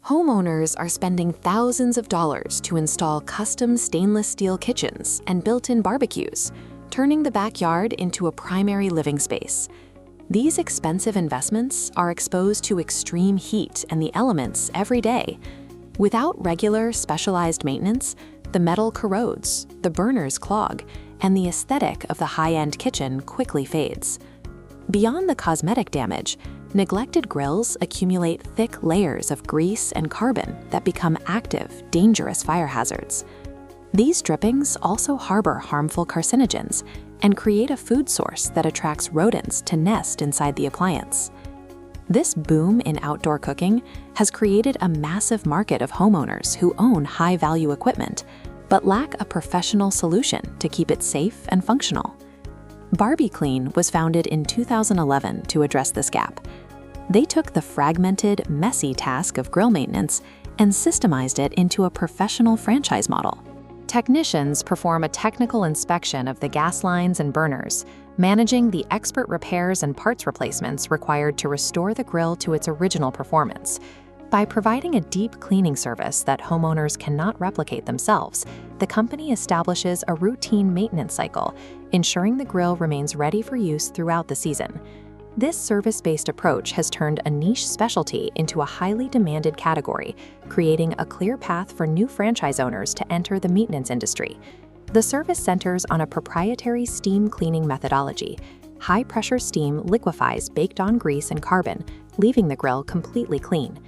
Homeowners are spending thousands of dollars to install custom stainless steel kitchens and built-in barbecues, turning the backyard into a primary living space. These expensive investments are exposed to extreme heat and the elements every day. Without regular, specialized maintenance, the metal corrodes, the burners clog, and the aesthetic of the high-end kitchen quickly fades. Beyond the cosmetic damage, neglected grills accumulate thick layers of grease and carbon that become active, dangerous fire hazards. These drippings also harbor harmful carcinogens and create a food source that attracts rodents to nest inside the appliance. This boom in outdoor cooking has created a massive market of homeowners who own high-value equipment, but lack a professional solution to keep it safe and functional. BarbieClean was founded in 2011 to address this gap. They took the fragmented, messy task of grill maintenance and systemized it into a professional franchise model. Technicians perform a technical inspection of the gas lines and burners, managing the expert repairs and parts replacements required to restore the grill to its original performance. By providing a deep cleaning service that homeowners cannot replicate themselves, the company establishes a routine maintenance cycle, ensuring the grill remains ready for use throughout the season. This service-based approach has turned a niche specialty into a highly demanded category, creating a clear path for new franchise owners to enter the maintenance industry. The service centers on a proprietary steam cleaning methodology. High-pressure steam liquefies baked-on grease and carbon, leaving the grill completely clean.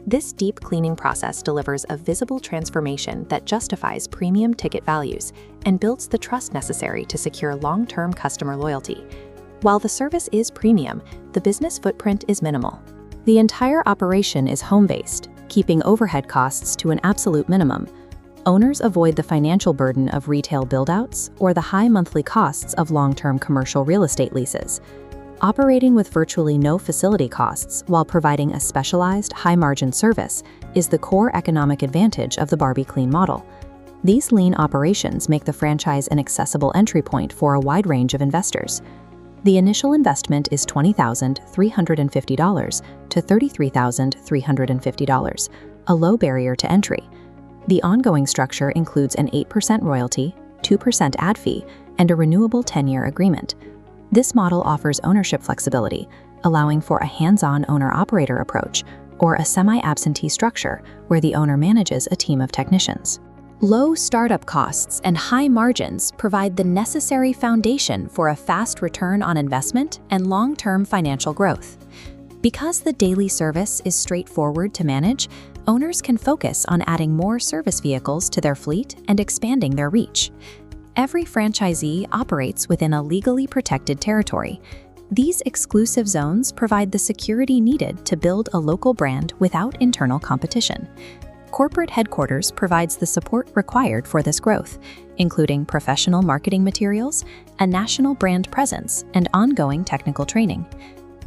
This deep cleaning process delivers a visible transformation that justifies premium ticket values and builds the trust necessary to secure long-term customer loyalty. While the service is premium, the business footprint is minimal. The entire operation is home-based, keeping overhead costs to an absolute minimum. Owners avoid the financial burden of retail build-outs or the high monthly costs of long-term commercial real estate leases. Operating with virtually no facility costs while providing a specialized, high-margin service is the core economic advantage of the BarbieClean model. These lean operations make the franchise an accessible entry point for a wide range of investors. The initial investment is $20,350 to $33,350, a low barrier to entry. The ongoing structure includes an 8% royalty, 2% ad fee, and a renewable 10-year agreement. This model offers ownership flexibility, allowing for a hands-on owner-operator approach or a semi-absentee structure where the owner manages a team of technicians. Low startup costs and high margins provide the necessary foundation for a fast return on investment and long-term financial growth. Because the daily service is straightforward to manage, owners can focus on adding more service vehicles to their fleet and expanding their reach. Every franchisee operates within a legally protected territory. These exclusive zones provide the security needed to build a local brand without internal competition. Corporate headquarters provides the support required for this growth, including professional marketing materials, a national brand presence, and ongoing technical training.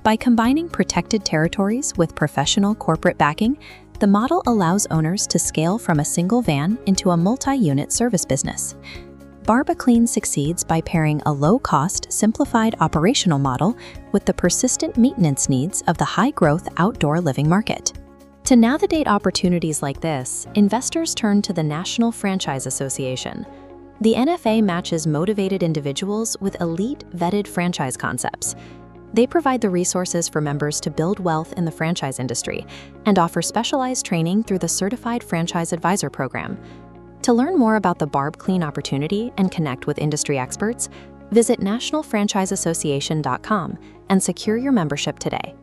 By combining protected territories with professional corporate backing, the model allows owners to scale from a single van into a multi-unit service business. BarbieClean succeeds by pairing a low-cost, simplified operational model with the persistent maintenance needs of the high-growth outdoor living market. To navigate opportunities like this, investors turn to the National Franchise Association. The NFA matches motivated individuals with elite, vetted franchise concepts. They provide the resources for members to build wealth in the franchise industry and offer specialized training through the Certified Franchise Advisor program. To learn more about the BarbieClean opportunity and connect with industry experts, visit nationalfranchiseassociation.com and secure your membership today.